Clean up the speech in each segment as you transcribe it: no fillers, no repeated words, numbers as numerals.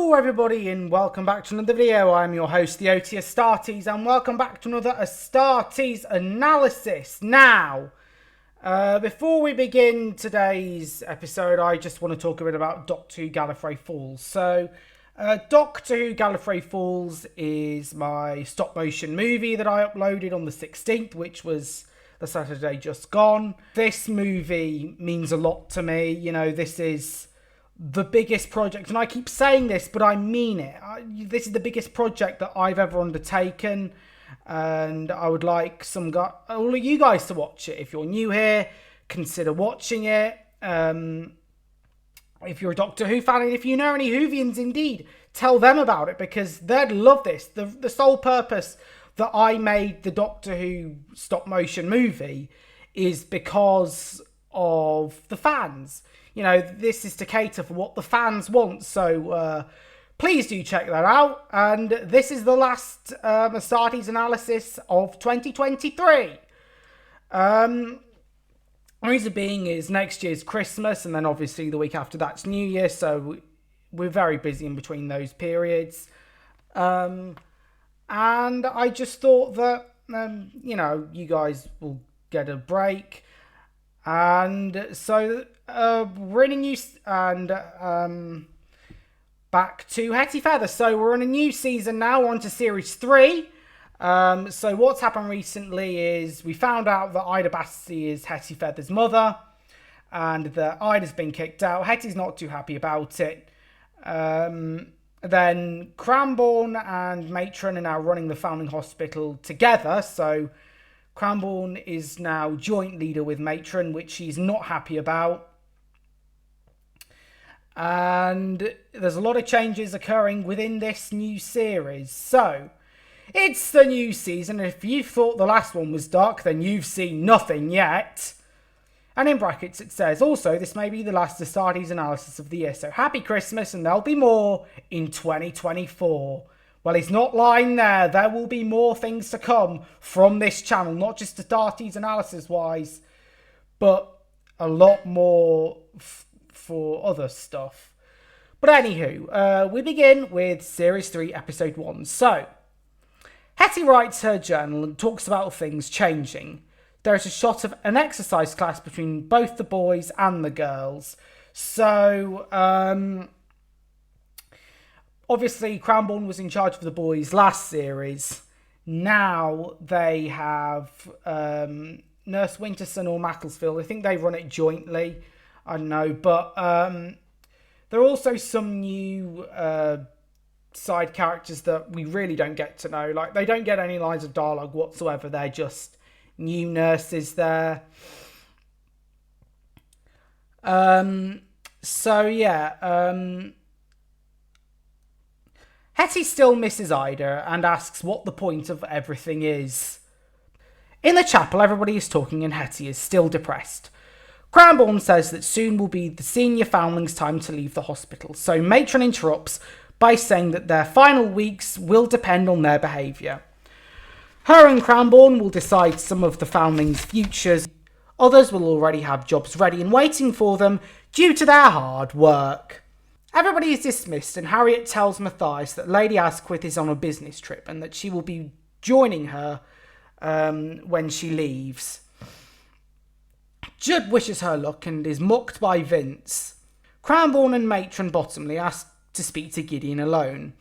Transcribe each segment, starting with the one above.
Hello everybody and welcome back to another video. I'm your host, the OT Astartes, and welcome back to another Astarties Analysis. Now, before we begin today's episode, I just want to talk a bit about Doctor Who Gallifrey Falls. So, Doctor Who Gallifrey Falls is my stop motion movie that I uploaded on the 16th, which was the Saturday just gone. This movie means a lot to me. You know, this is the biggest project, and I keep saying this, but I mean it. This is the biggest project that I've ever undertaken, and I would like all of you guys to watch it. If you're new here, consider watching it. If you're a Doctor Who fan, and if you know any Whovians, indeed, tell them about it, because they'd love this. The sole purpose that I made the Doctor Who stop motion movie is because of the fans. You know, this is to cater for what the fans want, so please do check that out. And this is the last Astartes Analysis of 2023. Reason being is next year's Christmas, and then obviously the week after that's New Year, so we're very busy in between those periods. And I just thought that, you know, you guys will get a break. And so we're in a new back to Hetty Feather. So we're on a new season now. We're on to series 3. So what's happened recently is we found out that Ida Bassi is Hetty Feather's mother, and that Ida's been kicked out. Hetty's not too happy about it. Then Cranbourne and Matron are now running the Foundling Hospital together. So Cranbourne is now joint leader with Matron, which she's not happy about. And there's a lot of changes occurring within this new series. So, it's the new season. If you thought the last one was dark, then you've seen nothing yet. And in brackets it says, also, this may be the last Astartes Analysis of the year. So, happy Christmas, and there'll be more in 2024. Well, he's not lying there. There will be more things to come from this channel. Not just Astartes Analysis-wise, but a lot more for other stuff. But anywho, we begin with Series 3, Episode 1. So, Hetty writes her journal and talks about things changing. There is a shot of an exercise class between both the boys and the girls. So, obviously, Cranbourne was in charge of the boys last series. Now they have Nurse Winterson or Macclesfield. I think they run it jointly. I don't know. But there are also some new side characters that we really don't get to know. Like, they don't get any lines of dialogue whatsoever. They're just new nurses there. So, yeah. Hetty still misses Ida and asks what the point of everything is. In the chapel, everybody is talking and Hetty is still depressed. Cranbourne says that soon will be the senior foundlings' time to leave the hospital, so Matron interrupts by saying that their final weeks will depend on their behaviour. Her and Cranbourne will decide some of the foundlings' futures. Others will already have jobs ready and waiting for them due to their hard work. Everybody is dismissed, and Harriet tells Mathias that Lady Asquith is on a business trip and that she will be joining her when she leaves. Judd wishes her luck and is mocked by Vince. Cranbourne and Matron Bottomley ask to speak to Gideon alone,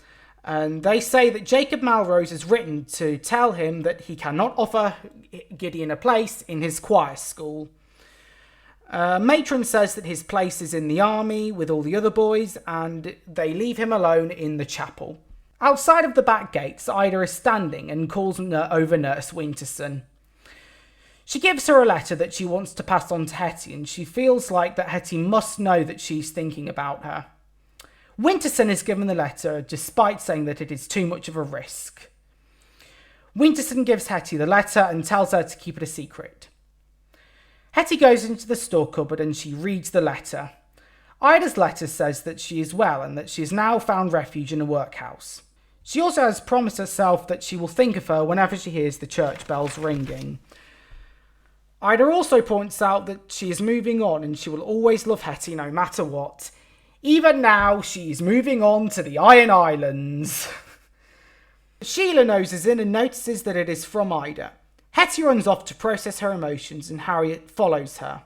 and they say that Jacob Malrose has written to tell him that he cannot offer Gideon a place in his choir school. Matron says that his place is in the army with all the other boys, and they leave him alone in the chapel. Outside of the back gates, Ida is standing and calls over Nurse Winterson. She gives her a letter that she wants to pass on to Hetty, and she feels like that Hetty must know that she's thinking about her. Winterson is given the letter despite saying that it is too much of a risk. Winterson gives Hetty the letter and tells her to keep it a secret. Hetty goes into the store cupboard and she reads the letter. Ida's letter says that she is well and that she has now found refuge in a workhouse. She also has promised herself that she will think of her whenever she hears the church bells ringing. Ida also points out that she is moving on and she will always love Hetty no matter what, Even now, she's moving on to the Iron Islands. Sheila noses in and notices that it is from Ida. Hetty runs off to process her emotions and Harriet follows her.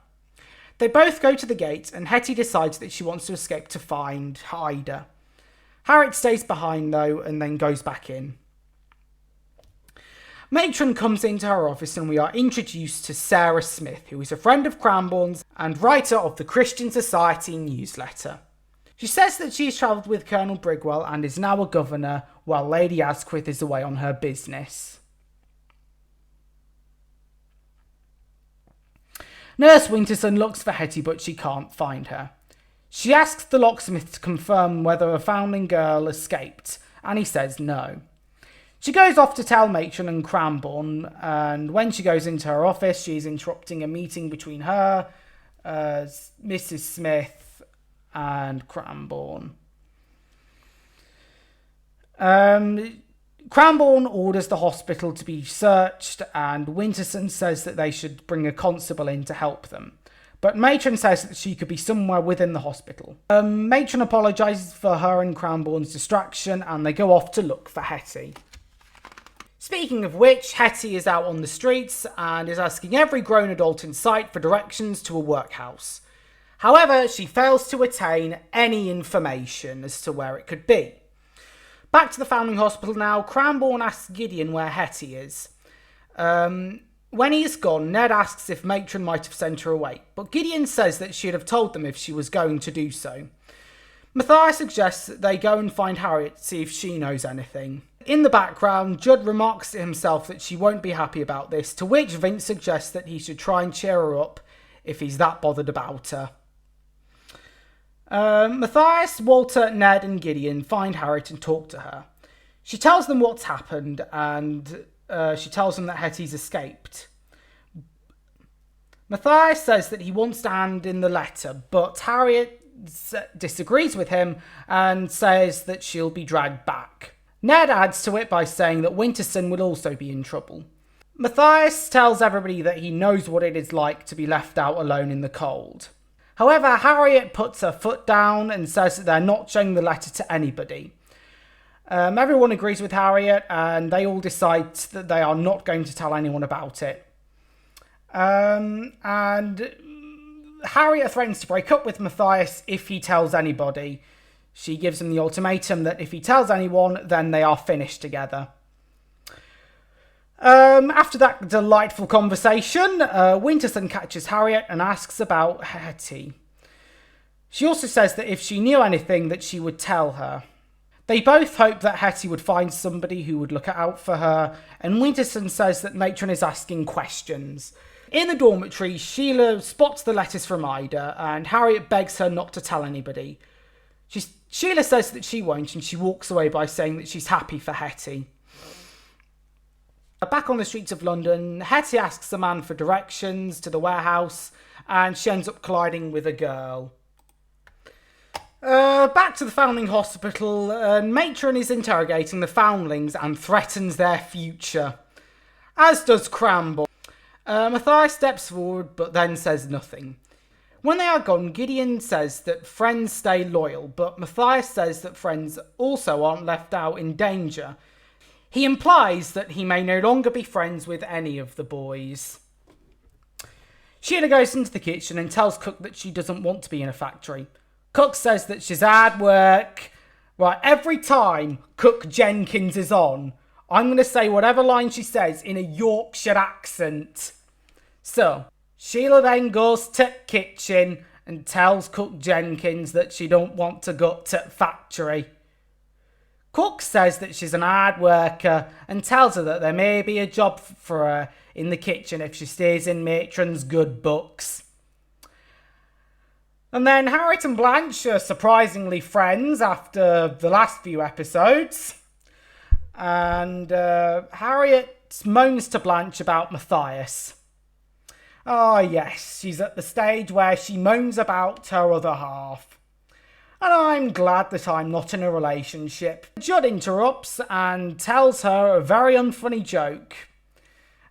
They both go to the gate and Hetty decides that she wants to escape to find Ida. Harriet stays behind though and then goes back in. Matron comes into her office and we are introduced to Sarah Smith, who is a friend of Cranbourne's and writer of the Christian Society newsletter. She says that she's travelled with Colonel Brigwell and is now a governor, while Lady Asquith is away on her business. Nurse Winterson looks for Hetty, but she can't find her. She asks the locksmith to confirm whether a foundling girl escaped, and he says no. She goes off to tell Matron and Cranbourne, and when she goes into her office, she's interrupting a meeting between her, Mrs. Smith, and Cranbourne. Cranbourne orders the hospital to be searched and Winterson says that they should bring a constable in to help them. But Matron says that she could be somewhere within the hospital. Matron apologises for her and Cranbourne's distraction and they go off to look for Hetty. Speaking of which, Hetty is out on the streets and is asking every grown adult in sight for directions to a workhouse. However, she fails to attain any information as to where it could be. Back to the Foundling Hospital now, Cranbourne asks Gideon where Hetty is. When he is gone, Ned asks if Matron might have sent her away, but Gideon says that she'd have told them if she was going to do so. Mathias suggests that they go and find Harriet to see if she knows anything. In the background, Judd remarks to himself that she won't be happy about this, to which Vince suggests that he should try and cheer her up if he's that bothered about her. Mathias, Walter, Ned and Gideon find Harriet and talk to her. She tells them what's happened and she tells them that Hetty's escaped. Mathias says that he wants to hand in the letter, but Harriet disagrees with him and says that she'll be dragged back. Ned adds to it by saying that Winterson will also be in trouble. Mathias tells everybody that he knows what it is like to be left out alone in the cold. However, Harriet puts her foot down and says that they're not showing the letter to anybody. Everyone agrees with Harriet and they all decide that they are not going to tell anyone about it. And Harriet threatens to break up with Mathias if he tells anybody. She gives him the ultimatum that if he tells anyone, then they are finished together. After that delightful conversation, Winterson catches Harriet and asks about Hetty. She also says that if she knew anything that she would tell her. They both hope that Hetty would find somebody who would look out for her, and Winterson says that Matron is asking questions. In the dormitory, Sheila spots the letters from Ida, and Harriet begs her not to tell anybody. Sheila says that she won't, and she walks away by saying that she's happy for Hetty. Back on the streets of London, Hetty asks a man for directions to the warehouse and she ends up colliding with a girl. Back to the Foundling Hospital, Matron is interrogating the Foundlings and threatens their future, as does Cranbourne. Mathias steps forward but then says nothing. When they are gone, Gideon says that friends stay loyal, but Mathias says that friends also aren't left out in danger. He implies that he may no longer be friends with any of the boys. Sheila goes into the kitchen and tells Cook that she doesn't want to be in a factory. Cook says that she's hard work. Right, every time Cook Jenkins is on, I'm going to say whatever line she says in a Yorkshire accent. So, Sheila then goes to the kitchen and tells Cook Jenkins that she don't want to go to the factory. Cook says that she's an hard worker and tells her that there may be a job for her in the kitchen if she stays in Matron's good books. And then Harriet and Blanche are surprisingly friends after the last few episodes. And Harriet moans to Blanche about Mathias. Ah, yes, she's at the stage where she moans about her other half. And I'm glad that I'm not in a relationship. Judd interrupts and tells her a very unfunny joke.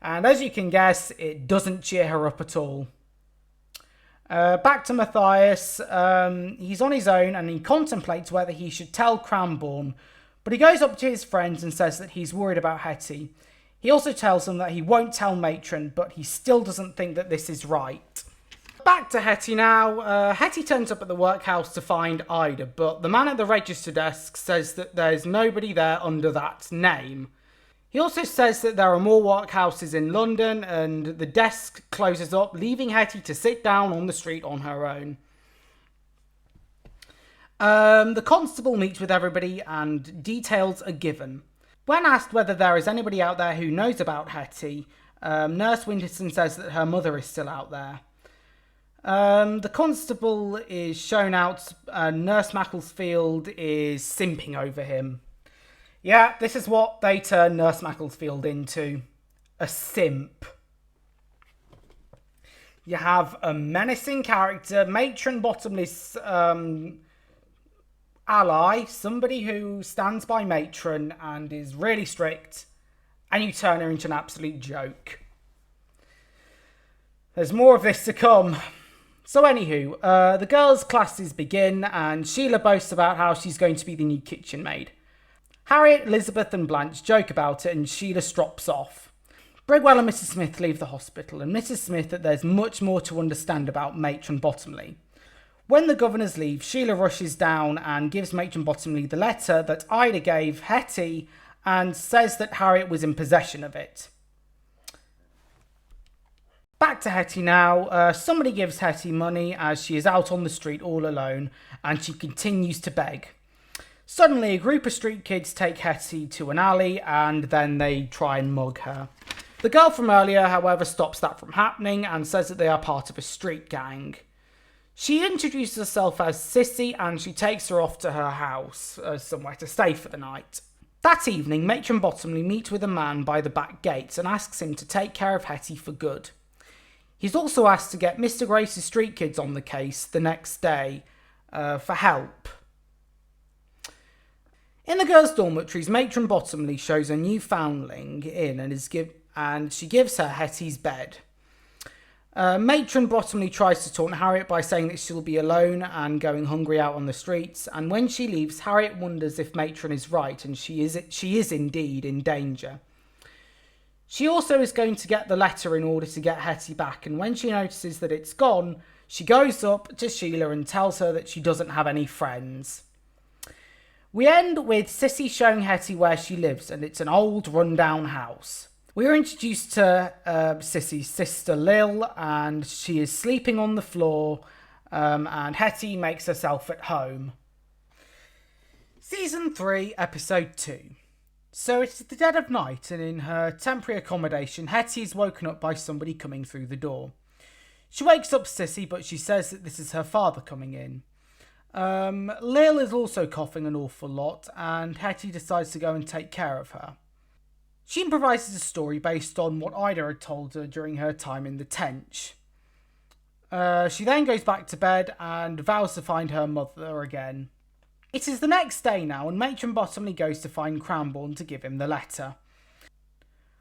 And as you can guess, it doesn't cheer her up at all. Back to Mathias. He's on his own and he contemplates whether he should tell Cranbourne, but he goes up to his friends and says that he's worried about Hetty. He also tells them that he won't tell Matron, but he still doesn't think that this is right. Back to Hetty now. Hetty turns up at the workhouse to find Ida, but the man at the register desk says that there's nobody there under that name. He also says that there are more workhouses in London, and the desk closes up, leaving Hetty to sit down on the street on her own. The constable meets with everybody and details are given. When asked whether there is anybody out there who knows about Hetty, Nurse Winterson says that her mother is still out there. The constable is shown out and Nurse Macclesfield is simping over him. Yeah, this is what they turn Nurse Macclesfield into. A simp. You have a menacing character, Matron Bottomley's ally, somebody who stands by Matron and is really strict, and you turn her into an absolute joke. There's more of this to come. So anywho, the girls' classes begin and Sheila boasts about how she's going to be the new kitchen maid. Harriet, Elizabeth and Blanche joke about it and Sheila strops off. Brigwell and Mrs. Smith leave the hospital and Mrs. Smith that there's much more to understand about Matron Bottomley. When the governors leave, Sheila rushes down and gives Matron Bottomley the letter that Ida gave Hetty and says that Harriet was in possession of it. Back to Hetty now. Somebody gives Hetty money as she is out on the street all alone and she continues to beg. Suddenly, a group of street kids take Hetty to an alley and then they try and mug her. The girl from earlier, however, stops that from happening and says that they are part of a street gang. She introduces herself as Sissy and she takes her off to her house, somewhere to stay for the night. That evening, Matron Bottomley meets with a man by the back gates and asks him to take care of Hetty for good. He's also asked to get Mr. Grace's street kids on the case the next day for help. In the girls' dormitories, Matron Bottomley shows a new foundling in and she gives her Hetty's bed. Matron Bottomley tries to taunt Harriet by saying that she'll be alone and going hungry out on the streets, and when she leaves, Harriet wonders if Matron is right and she is indeed in danger. She also is going to get the letter in order to get Hetty back, and when she notices that it's gone, she goes up to Sheila and tells her that she doesn't have any friends. We end with Sissy showing Hetty where she lives, and it's an old run-down house. We are introduced to Sissy's sister Lil, and she is sleeping on the floor, and Hetty makes herself at home. Season 3, Episode 2. So it's the dead of night, and in her temporary accommodation, Hetty is woken up by somebody coming through the door. She wakes up Sissy, but she says that this is her father coming in. Lil is also coughing an awful lot, and Hetty decides to go and take care of her. She improvises a story based on what Ida had told her during her time in the Tench. She then goes back to bed and vows to find her mother again. It is the next day now, and Matron Bottomley goes to find Cranbourne to give him the letter.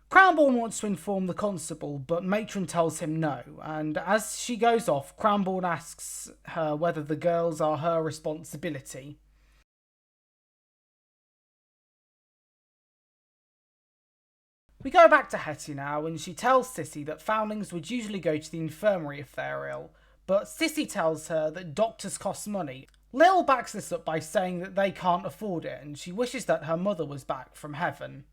Cranbourne wants to inform the constable, but Matron tells him no, and as she goes off, Cranbourne asks her whether the girls are her responsibility. We go back to Hetty now, and she tells Sissy that foundlings would usually go to the infirmary if they're ill, but Sissy tells her that doctors cost money. Lil backs this up by saying that they can't afford it, and she wishes that her mother was back from heaven.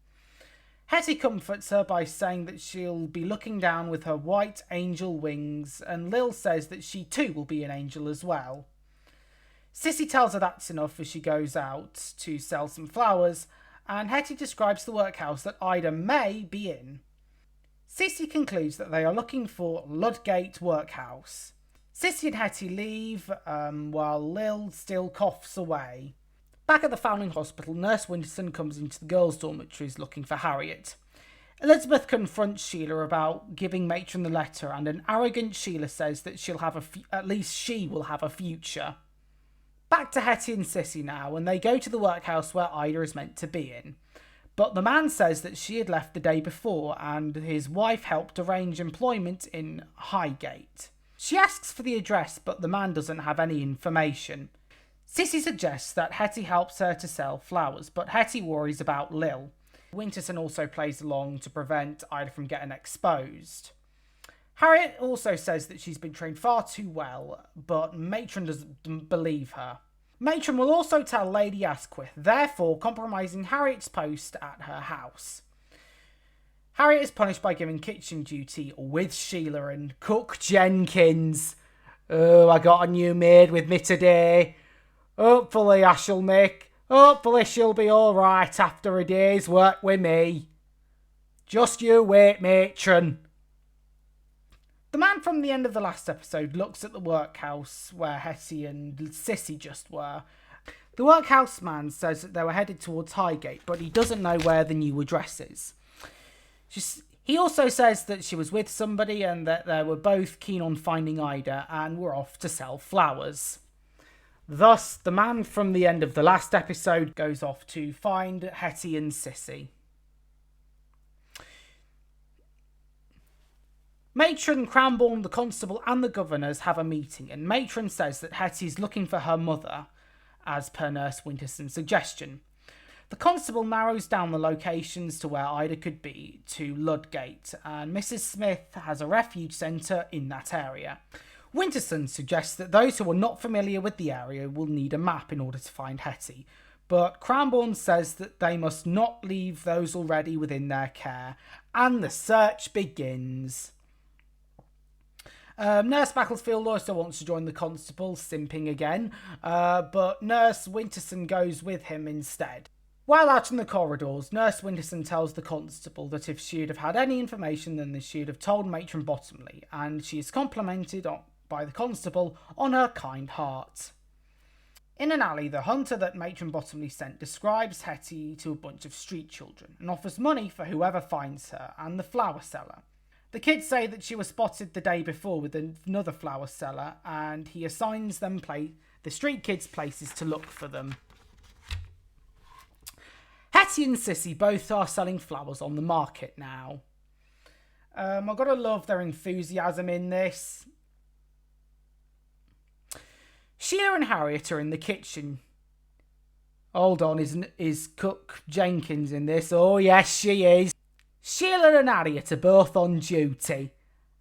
Hetty comforts her by saying that she'll be looking down with her white angel wings, and Lil says that she too will be an angel as well. Sissy tells her that's enough as she goes out to sell some flowers, and Hetty describes the workhouse that Ida may be in. Sissy concludes that they are looking for Ludgate Workhouse. Sissy and Hetty leave while Lil still coughs away. Back at the Foundling Hospital, Nurse Winterson comes into the girls' dormitories looking for Harriet. Elizabeth confronts Sheila about giving Matron the letter, and an arrogant Sheila says that at least she will have a future. Back to Hetty and Sissy now, and they go to the workhouse where Ida is meant to be in. But the man says that she had left the day before, and his wife helped arrange employment in Highgate. She asks for the address, but the man doesn't have any information. Sissy suggests that Hetty helps her to sell flowers, but Hetty worries about Lil. Winterson also plays along to prevent Ida from getting exposed. Harriet also says that she's been trained far too well, but Matron doesn't believe her. Matron will also tell Lady Asquith, therefore compromising Harriet's post at her house. Harriet is punished by giving kitchen duty with Sheila and Cook Jenkins. Oh, I got a new maid with me today. Hopefully she'll be alright after a day's work with me. Just you wait, Matron. The man from the end of the last episode looks at the workhouse where Hetty and Sissy just were. The workhouse man says that they were headed towards Highgate, but he doesn't know where the new address is. He also says that she was with somebody and that they were both keen on finding Ida and were off to sell flowers. Thus, the man from the end of the last episode goes off to find Hetty and Sissy. Matron, Cranbourne, the constable and the governors have a meeting, and Matron says that Hetty's looking for her mother, as per Nurse Winterson's suggestion. The constable narrows down the locations to where Ida could be to Ludgate, and Mrs. Smith has a refuge centre in that area. Winterson suggests that those who are not familiar with the area will need a map in order to find Hetty, but Cranbourne says that they must not leave those already within their care, and the search begins. Nurse Macclesfield also wants to join the constable, simping again, but Nurse Winterson goes with him instead. While out in the corridors, Nurse Winterson tells the constable that if she'd have had any information, then she'd have told Matron Bottomley, and she is complimented by the constable on her kind heart. In an alley, the hunter that Matron Bottomley sent describes Hetty to a bunch of street children and offers money for whoever finds her and the flower seller. The kids say that she was spotted the day before with another flower seller, and he assigns them the street kids places to look for them. Hetty and Sissy both are selling flowers on the market now. I've got to love their enthusiasm in this. Sheila and Harriet are in the kitchen. Hold on, is Cook Jenkins in this? Oh yes, she is. Sheila and Harriet are both on duty.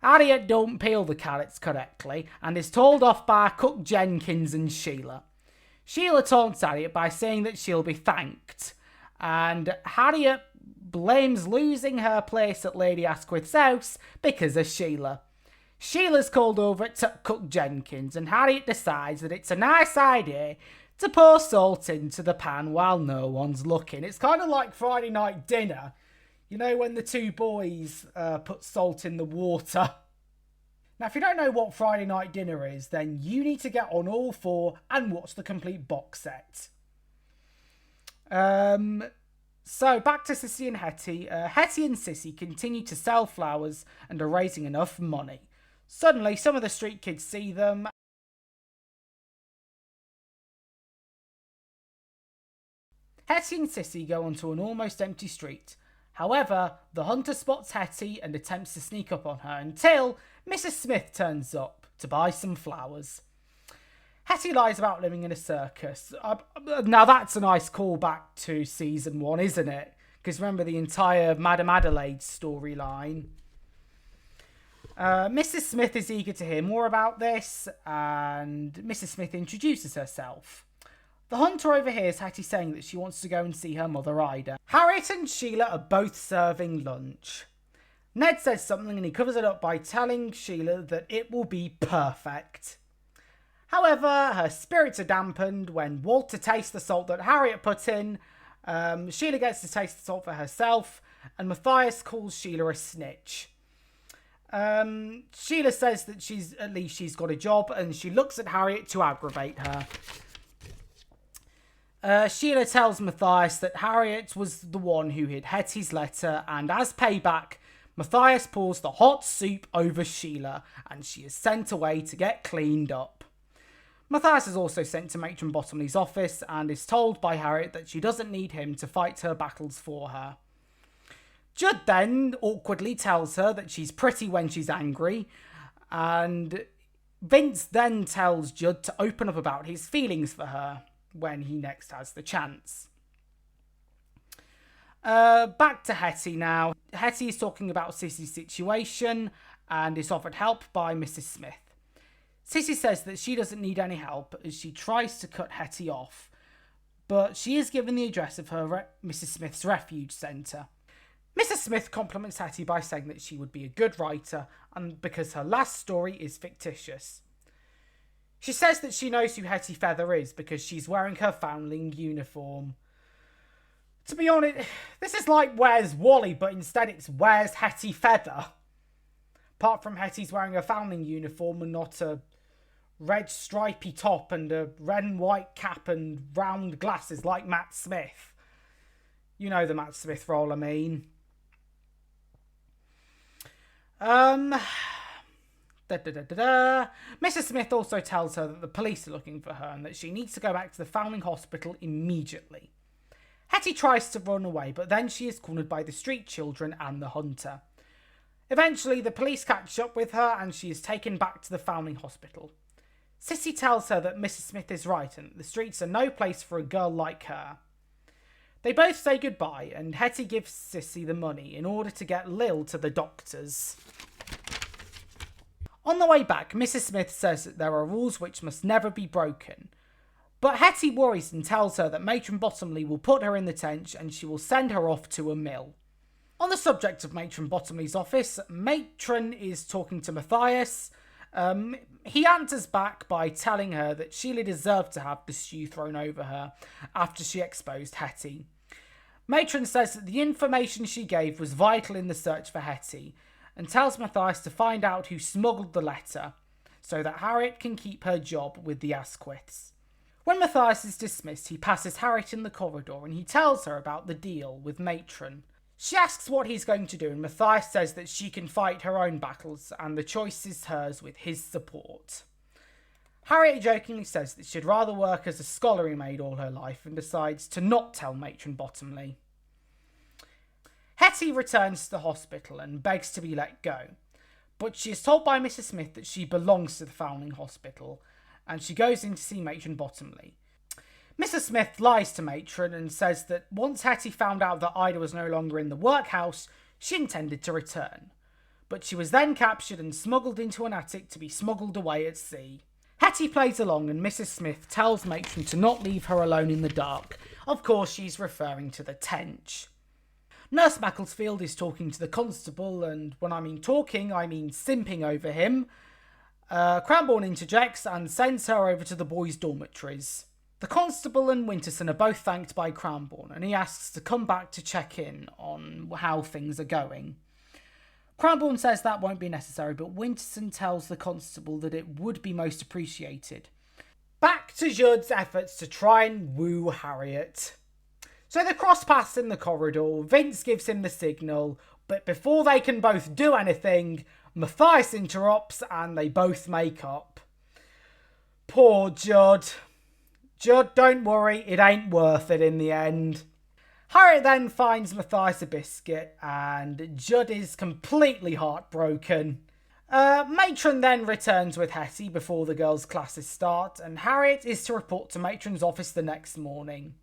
Harriet don't peel the carrots correctly and is told off by Cook Jenkins and Sheila. Sheila taunts Harriet by saying that she'll be thanked, and Harriet blames losing her place at Lady Asquith's house because of Sheila. Sheila's called over to Cook Jenkins, and Harriet decides that it's a nice idea to pour salt into the pan while no one's looking. It's kind of like Friday night dinner. You know, when the two boys put salt in the water. Now, if you don't know what Friday night dinner is, then you need to get on all four and watch the complete box set. So, back to Sissy and Hetty. Hetty and Sissy continue to sell flowers and are raising enough money. Suddenly, some of the street kids see them. Hetty and Sissy go onto an almost empty street. However, the hunter spots Hetty and attempts to sneak up on her until Mrs. Smith turns up to buy some flowers. Hetty lies about living in a circus. Now that's a nice callback to season 1, isn't it? Because remember the entire Madame Adelaide storyline. Mrs. Smith is eager to hear more about this, and Mrs. Smith introduces herself. The hunter overhears Hetty saying that she wants to go and see her mother Ida. Harriet and Sheila are both serving lunch. Ned says something and he covers it up by telling Sheila that it will be perfect. However, her spirits are dampened when Walter tastes the salt that Harriet put in. Sheila gets to taste the salt for herself, and Mathias calls Sheila a snitch. Sheila says that she's got a job, and she looks at Harriet to aggravate her. Sheila tells Mathias that Harriet was the one who hid Hetty's letter, and as payback, Mathias pours the hot soup over Sheila, and she is sent away to get cleaned up. Mathias is also sent to Matron Bottomley's office and is told by Harriet that she doesn't need him to fight her battles for her. Judd then awkwardly tells her that she's pretty when she's angry, and Vince then tells Judd to open up about his feelings for her when he next has the chance. Back to Hetty now. Hetty is talking about Sissy's situation and is offered help by Mrs. Smith. Sissy says that she doesn't need any help as she tries to cut Hetty off, but she is given the address of her Mrs. Smith's refuge centre. Mrs. Smith compliments Hetty by saying that she would be a good writer and because her last story is fictitious. She says that she knows who Hetty Feather is because she's wearing her foundling uniform. To be honest, this is like Where's Wally, but instead it's Where's Hetty Feather. Apart from Hetty's wearing a foundling uniform and not a red stripy top and a red and white cap and round glasses like Matt Smith. You know the Matt Smith role, I mean. Mrs. Smith also tells her that the police are looking for her and that she needs to go back to the Foundling Hospital immediately. Hetty tries to run away, but then she is cornered by the street children and the hunter. Eventually, the police catch up with her and she is taken back to the Foundling Hospital. Sissy tells her that Mrs. Smith is right and that the streets are no place for a girl like her. They both say goodbye and Hetty gives Sissy the money in order to get Lil to the doctors. On the way back, Mrs. Smith says that there are rules which must never be broken. But Hetty worries and tells her that Matron Bottomley will put her in the tent and she will send her off to a mill. On the subject of Matron Bottomley's office, Matron is talking to Mathias. He answers back by telling her that Sheila deserved to have the stew thrown over her after she exposed Hetty. Matron says that the information she gave was vital in the search for Hetty and tells Mathias to find out who smuggled the letter so that Harriet can keep her job with the Asquiths. When Mathias is dismissed, he passes Harriet in the corridor and he tells her about the deal with Matron. She asks what he's going to do and Mathias says that she can fight her own battles and the choice is hers with his support. Harriet jokingly says that she'd rather work as a scullery maid all her life and decides to not tell Matron Bottomley. Hetty returns to the hospital and begs to be let go, but she is told by Mrs. Smith that she belongs to the Foundling Hospital and she goes in to see Matron Bottomley. Mrs. Smith lies to Matron and says that once Hetty found out that Ida was no longer in the workhouse, she intended to return. But she was then captured and smuggled into an attic to be smuggled away at sea. Hetty plays along and Mrs. Smith tells Matron to not leave her alone in the dark. Of course, she's referring to the Tench. Nurse Macclesfield is talking to the constable, and when I mean talking, I mean simping over him. Cranbourne interjects and sends her over to the boys' dormitories. The constable and Winterson are both thanked by Cranbourne, and he asks to come back to check in on how things are going. Cranbourne says that won't be necessary, but Winterson tells the constable that it would be most appreciated. Back to Judd's efforts to try and woo Harriet. So they cross paths in the corridor, Vince gives him the signal, but before they can both do anything, Mathias interrupts and they both make up. Poor Judd. Judd, don't worry, it ain't worth it in the end. Harriet then finds Mathias a biscuit and Judd is completely heartbroken. Matron then returns with Hetty before the girls' classes start and Harriet is to report to Matron's office the next morning.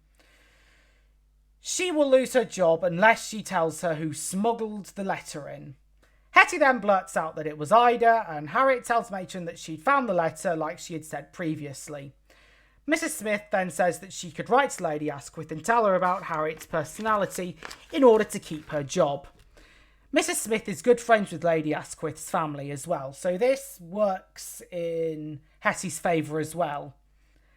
She will lose her job unless she tells her who smuggled the letter in. Hetty then blurts out that it was Ida, and Harriet tells Matron that she'd found the letter like she had said previously. Mrs. Smith then says that she could write to Lady Asquith and tell her about Harriet's personality in order to keep her job. Mrs. Smith is good friends with Lady Asquith's family as well, so this works in Hetty's favour as well.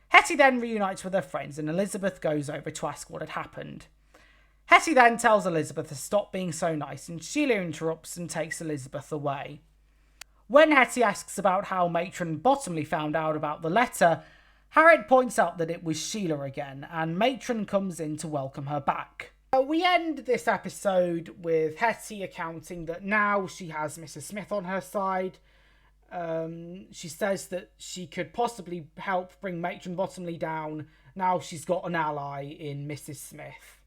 Hetty then reunites with her friends and Elizabeth goes over to ask what had happened. Hetty then tells Elizabeth to stop being so nice and Sheila interrupts and takes Elizabeth away. When Hetty asks about how Matron Bottomley found out about the letter, Harriet points out that it was Sheila again and Matron comes in to welcome her back. We end this episode with Hetty accounting that now she has Mrs. Smith on her side. She says that she could possibly help bring Matron Bottomley down. Now she's got an ally in Mrs. Smith.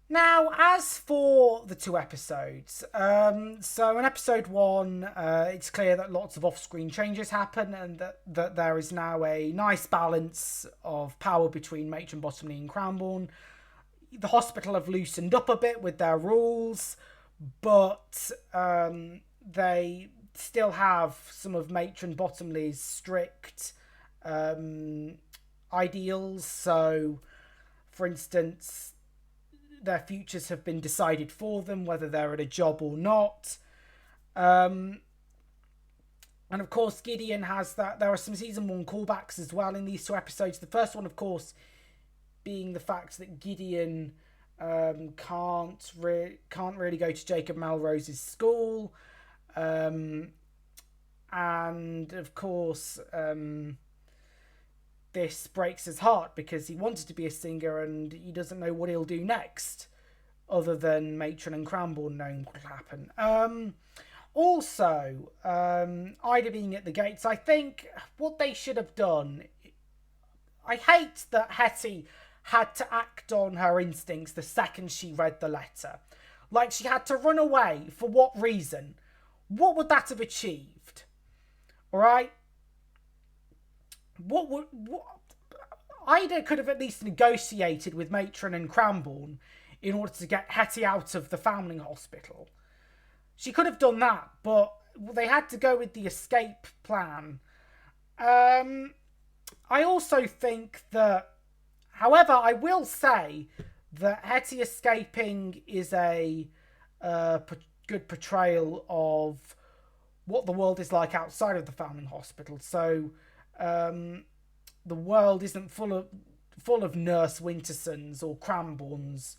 Now, as for the two episodes, so in episode one, it's clear that lots of off-screen changes happen and that there is now a nice balance of power between Matron Bottomley and Cranbourne. The hospital have loosened up a bit with their rules, but they still have some of Matron Bottomley's strict ideals. So, for instance, their futures have been decided for them, whether they're at a job or not. And of course, Gideon has that. There are some season one callbacks as well in these two episodes. The first one, of course, being the fact that Gideon can't really go to Jacob Melrose's school, and of course, this breaks his heart because he wanted to be a singer and he doesn't know what he'll do next, other than Matron and Cranbourne knowing what will happen. Also, Ida being at the gates, I think what they should have done. I hate that Hetty had to act on her instincts the second she read the letter. Like, she had to run away. For what reason? What would that have achieved? Alright? What Ida could have at least negotiated with Matron and Cranbourne in order to get Hetty out of the Foundling Hospital. She could have done that, but they had to go with the escape plan. I also think that, however, I will say that Hetty escaping is a good portrayal of what the world is like outside of the Foundling Hospital. So the world isn't full of Nurse Wintersons or Cranbournes,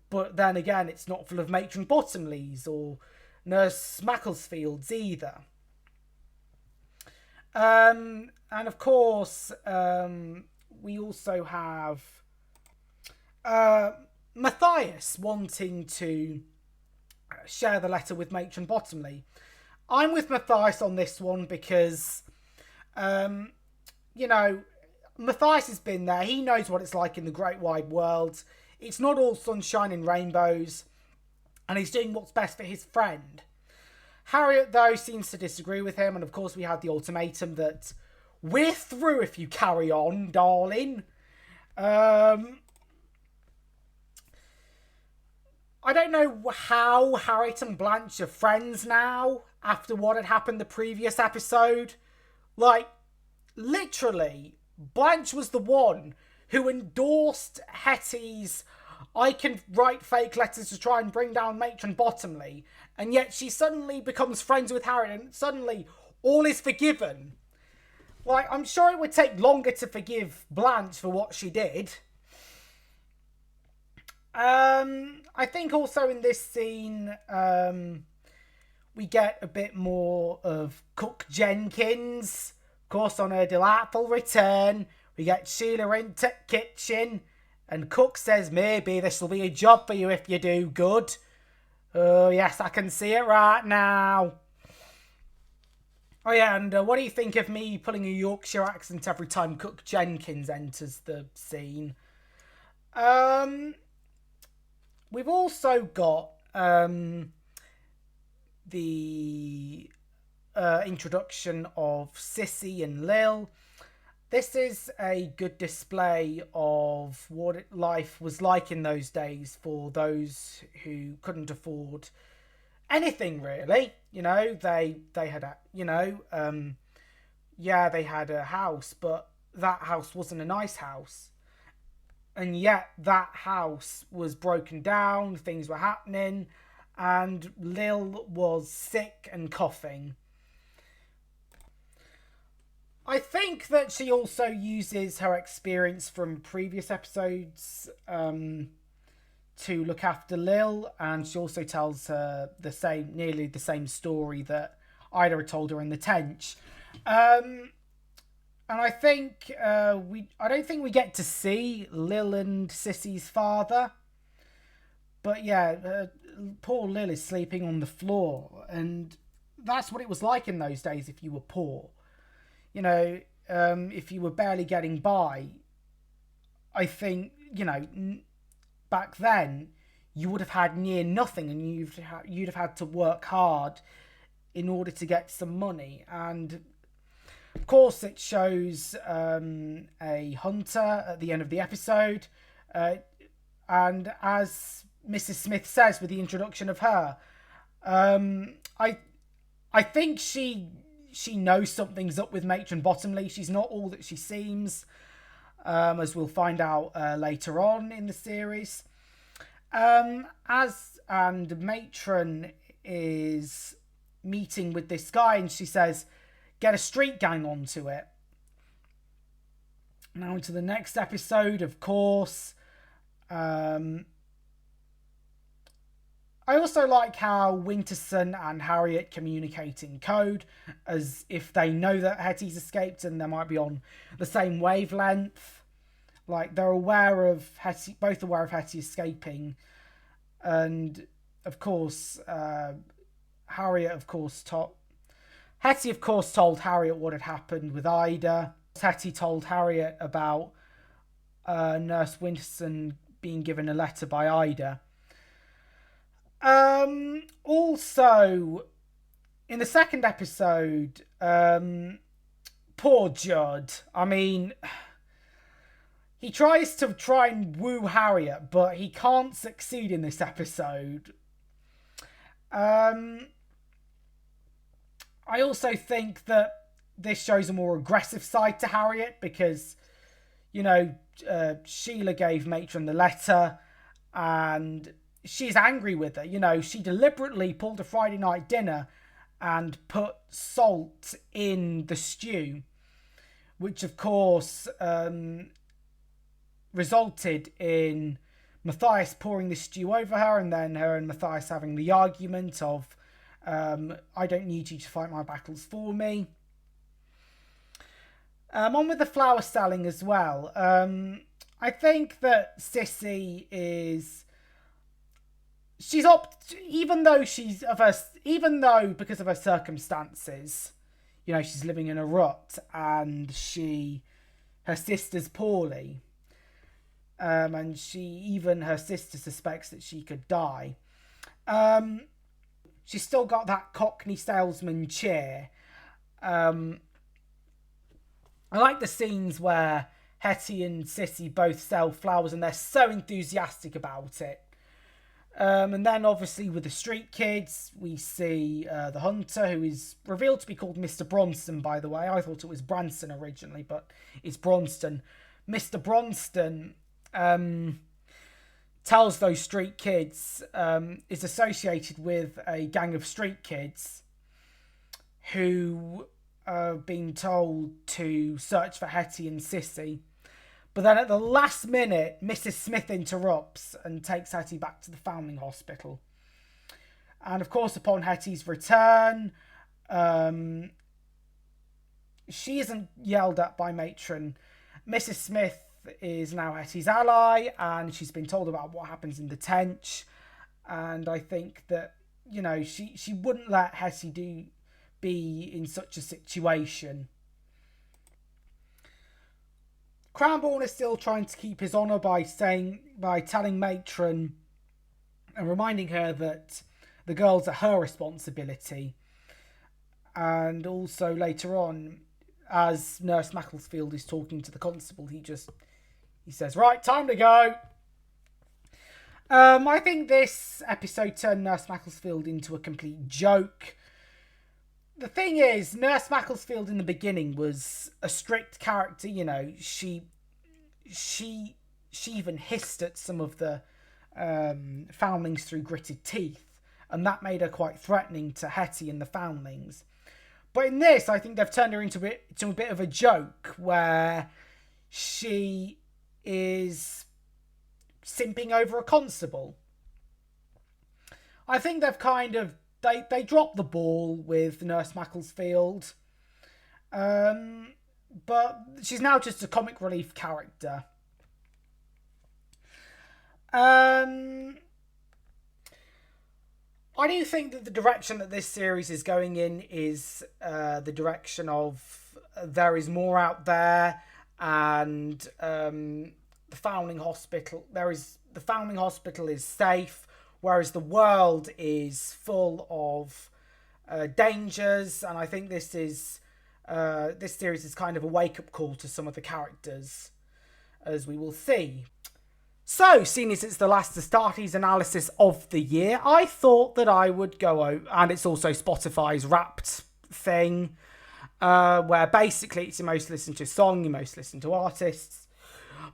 but then again, it's not full of Matron Bottomleys or Nurse Macclesfields either. And of course, we also have Mathias wanting to share the letter with Matron Bottomley. I'm with Mathias on this one because, Mathias has been there. He knows what it's like in the great wide world. It's not all sunshine and rainbows, and he's doing what's best for his friend. Harriot, though, seems to disagree with him, and of course we had the ultimatum that we're through if you carry on, darling. I don't know how Harriet and Blanche are friends now after what had happened the previous episode. Like, literally, Blanche was the one who endorsed Hetty's I can write fake letters to try and bring down Matron Bottomley, and yet she suddenly becomes friends with Harriet and suddenly all is forgiven. Like, I'm sure it would take longer to forgive Blanche for what she did. I think also in this scene, we get a bit more of Cook Jenkins. Of course, on her delightful return, we get Sheila into the kitchen, and Cook says, maybe this will be a job for you if you do good. Oh, yes, I can see it right now. Oh, yeah, and what do you think of me pulling a Yorkshire accent every time Cook Jenkins enters the scene? We've also got the introduction of Sissy and Lil. This is a good display of what life was like in those days for those who couldn't afford anything really. You know, they had a, they had a house, but that house wasn't a nice house. And yet that house was broken down, things were happening, and Lil was sick and coughing. I think that she also uses her experience from previous episodes to look after Lil, and she also tells her nearly the same story that Ida had told her in the Tench. And I think I don't think we get to see Lil and Sissy's father, but yeah, poor Lil is sleeping on the floor, and that's what it was like in those days if you were poor. You know, if you were barely getting by, I think, back then, you would have had near nothing, and you'd have had to work hard in order to get some money. And of course, it shows a hunter at the end of the episode, and as Mrs. Smith says with the introduction of her, I think she knows something's up with Matron Bottomley. She's not all that she seems, as we'll find out later on in the series. And Matron is meeting with this guy, and she says, get a street gang onto it. Now into the next episode, of course. I also like how Winterson and Harriet communicate in code, as if they know that Hetty's escaped and they might be on the same wavelength. Like, they're aware of Hetty, both aware of Hetty escaping. And, of course, Harriet, of course, Hetty, of course, told Harriet what had happened with Ida. Hetty told Harriet about Nurse Winterson being given a letter by Ida. Also, in the second episode, poor Judd. I mean, he tries to and woo Harriet, but he can't succeed in this episode. I also think that this shows a more aggressive side to Harriet because, you know, Sheila gave Matron the letter and she's angry with her. You know, she deliberately pulled a Friday night dinner and put salt in the stew, which of course resulted in Mathias pouring the stew over her, and then her and Mathias having the argument of, I don't need you to fight my battles for me. On with the flower selling as well. I think that Sissy is... even though because of her circumstances, you know, she's living in a rut and her sister's poorly, and her sister suspects that she could die. She's still got that Cockney salesman cheer. I like the scenes where Hetty and Sissy both sell flowers and they're so enthusiastic about it. And then obviously with the street kids, we see the hunter, who is revealed to be called Mr. Bronston, by the way. I thought it was Branson originally, but it's Bronston. Mr. Bronston tells those street kids, is associated with a gang of street kids who are being told to search for Hetty and Sissy. But then at the last minute, Mrs. Smith interrupts and takes Hetty back to the Foundling Hospital. And of course, upon Hetty's return, she isn't yelled at by Matron. Mrs. Smith is now Hetty's ally, and she's been told about what happens in the Tench. And I think that, you know, she wouldn't let Hetty be in such a situation. Cranbourne is still trying to keep his honour by telling Matron and reminding her that the girls are her responsibility. And also later on, as Nurse Macclesfield is talking to the constable, he says, right, time to go. I think this episode turned Nurse Macclesfield into a complete joke. The thing is, Nurse Macclesfield in the beginning was a strict character. You know, she even hissed at some of the foundlings through gritted teeth, and that made her quite threatening to Hetty and the foundlings. But in this, I think they've turned her into a bit of a joke, where she is simping over a constable. I think they've kind of They dropped the ball with Nurse Macclesfield. But she's now just a comic relief character. I do think that the direction that this series is going in is the direction of there is more out there, and the foundling hospital. The foundling hospital is safe, whereas the world is full of dangers. And I think this series is kind of a wake up call to some of the characters, as we will see. So, seeing as it's the last Astartes Analysis of the year, I thought that I would go out, and it's also Spotify's Wrapped thing, where basically it's your most listened to song, your most listened to artists.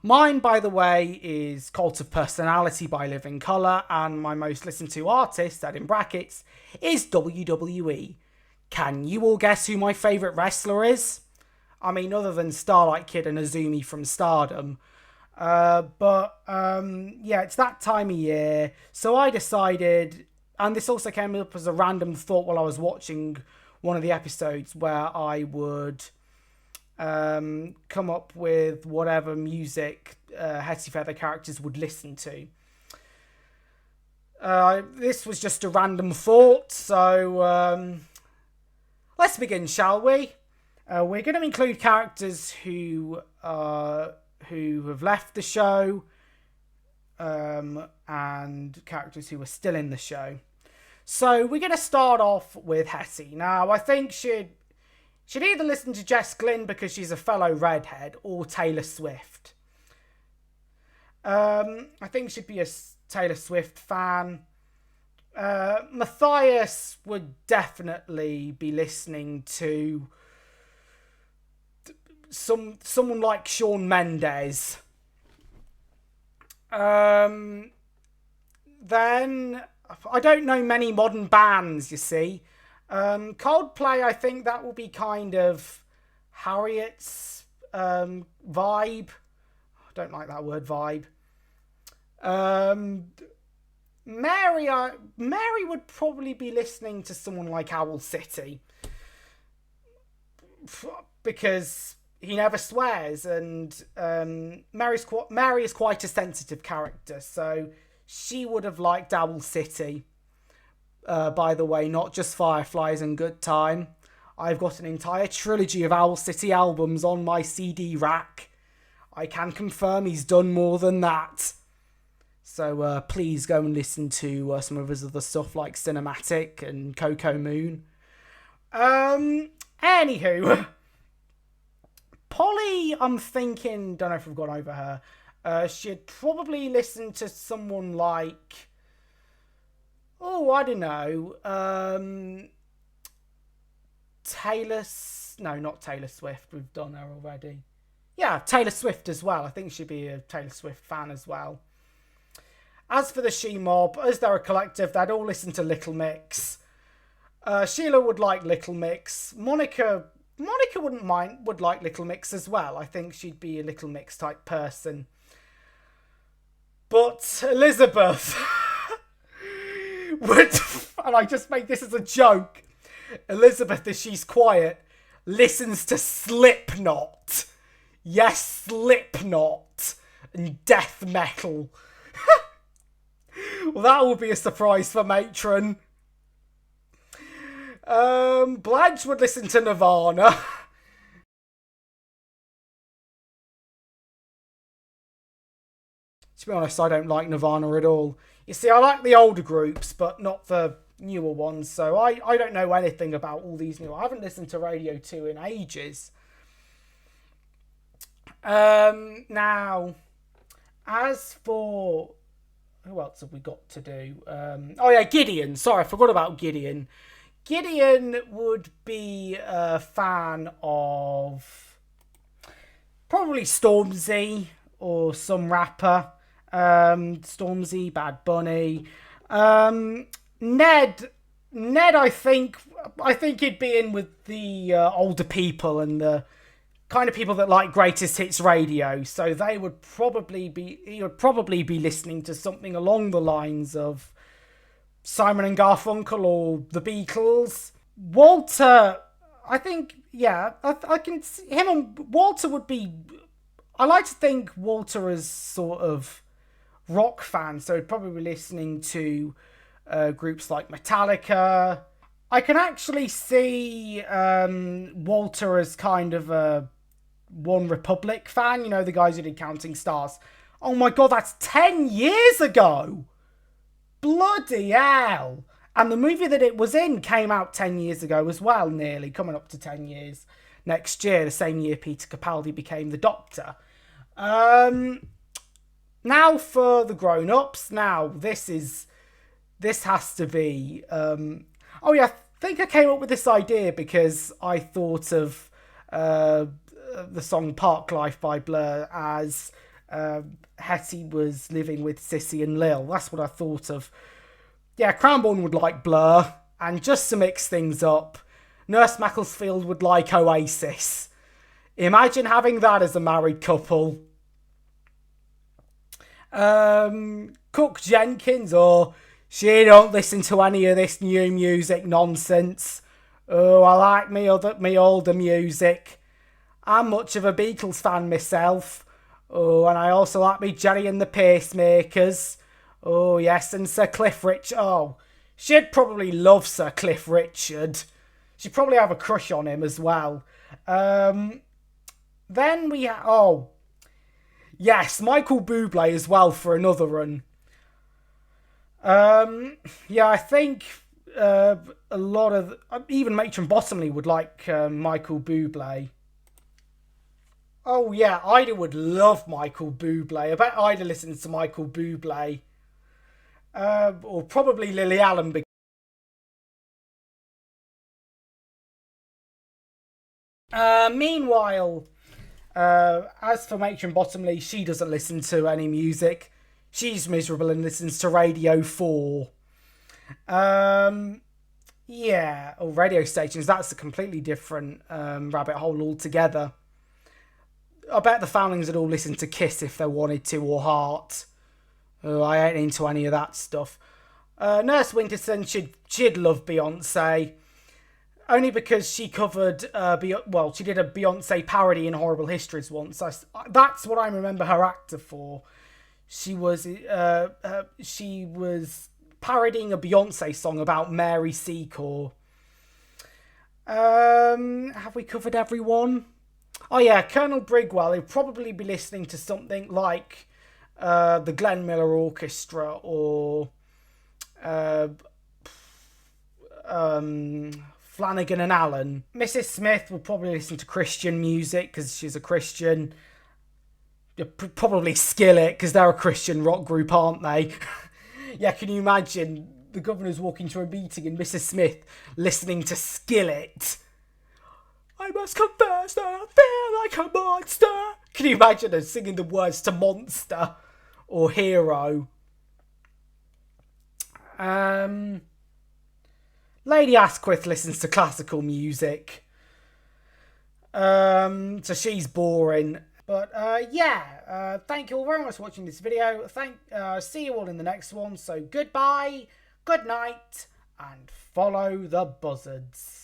Mine, by the way, is Cult of Personality by Living Colour, and my most listened to artist, that in brackets, is WWE. Can you all guess who my favourite wrestler is? I mean, other than Starlight Kid and Azumi from Stardom. Yeah, it's that time of year. So I decided, and this also came up as a random thought while I was watching one of the episodes, where I would come up with whatever music Hetty Feather characters would listen to. This was just a random thought, so let's begin, shall we? We're going to include characters who have left the show, and characters who are still in the show. So we're going to start off with Hetty. Now, I think she'd either listen to Jess Glynn because she's a fellow redhead, or Taylor Swift. I think she'd be a Taylor Swift fan. Mathias would definitely be listening to someone like Shawn Mendes. Then I don't know many modern bands, you see. Coldplay, I think that will be kind of Harriet's vibe. I don't like that word, vibe. Mary would probably be listening to someone like Owl City, because he never swears, and Mary is quite a sensitive character, so she would have liked Owl City. By the way, not just Fireflies and Good Time. I've got an entire trilogy of Owl City albums on my CD rack. I can confirm he's done more than that. So please go and listen to some of his other stuff like Cinematic and Coco Moon. Anywho, Polly, I'm thinking, don't know if we've gone over her. She'd probably listen to someone like, I don't know, not Taylor Swift. We've done her already. Yeah, Taylor Swift as well. I think she'd be a Taylor Swift fan as well. As for the She Mob, as they're a collective, they'd all listen to Little Mix. Sheila would like Little Mix. Monica would like Little Mix as well. I think she'd be a Little Mix type person. But Elizabeth would, and I just make this as a joke, Elizabeth, as she's quiet, listens to Slipknot. Yes, Slipknot and death metal. Well, that will be a surprise for Matron. Blanche would listen to Nirvana. To be honest, I don't like Nirvana at all. You see, I like the older groups, but not the newer ones. So I don't know anything about all these new. I haven't listened to Radio 2 in ages. Now, as for who else have we got to do? Gideon. Sorry, I forgot about Gideon. Gideon would be a fan of probably Stormzy or some rapper. Stormzy, Bad Bunny. Ned, I think he'd be in with the older people and the kind of people that like greatest hits radio. So he would probably be listening to something along the lines of Simon and Garfunkel or the Beatles. Walter, I think, yeah, I can see him and Walter would be. I like to think Walter is sort of rock fan, so he'd probably be listening to groups like Metallica. I can actually see Walter as kind of a One Republic fan, you know, the guys who did Counting Stars. Oh my god, that's 10 years ago! Bloody hell! And the movie that it was in came out 10 years ago as well, nearly, coming up to 10 years. Next year, the same year Peter Capaldi became the Doctor. Now for the grown-ups. Now, this has to be... oh yeah, I think I came up with this idea because I thought of the song Park Life by Blur as Hetty was living with Sissy and Lil. That's what I thought of. Yeah, Cranbourne would like Blur, and just to mix things up, Nurse Macclesfield would like Oasis. Imagine having that as a married couple. Cook Jenkins, or she don't listen to any of this new music nonsense. Oh, I like me older music. I'm much of a Beatles fan myself. Oh, and I also like me Jerry and the Pacemakers. Oh, yes, and Sir Cliff Richard. Oh, she'd probably love Sir Cliff Richard. She'd probably have a crush on him as well. Then we oh, yes, Michael Bublé as well for another run. Yeah, I think a lot of... even Matron Bottomley would like Michael Bublé. Oh, yeah, Ida would love Michael Bublé. I bet Ida listens to Michael Bublé. Or probably Lily Allen. Meanwhile, as for Matron Bottomley, she doesn't listen to any music. She's miserable and listens to Radio 4. Yeah, or radio stations. That's a completely different rabbit hole altogether. I bet the Foundlings would all listen to Kiss if they wanted to, or Heart. Oh, I ain't into any of that stuff. Nurse Winterson, she'd love Beyonce. Only because she covered, she did a Beyonce parody in Horrible Histories once. That's what I remember her actor for. She was parodying a Beyonce song about Mary Secor. Have we covered everyone? Oh yeah, Colonel Brigwell would probably be listening to something like the Glenn Miller Orchestra or Flanagan and Allen. Mrs. Smith will probably listen to Christian music because she's a Christian. Probably Skillet because they're a Christian rock group, aren't they? Yeah, can you imagine the governor's walking to a meeting and Mrs. Smith listening to Skillet? I must confess that I feel like a monster. Can you imagine her singing the words to Monster or Hero? Lady Asquith listens to classical music. So she's boring. But thank you all very much for watching this video. See you all in the next one. So goodbye, good night, and follow the buzzards.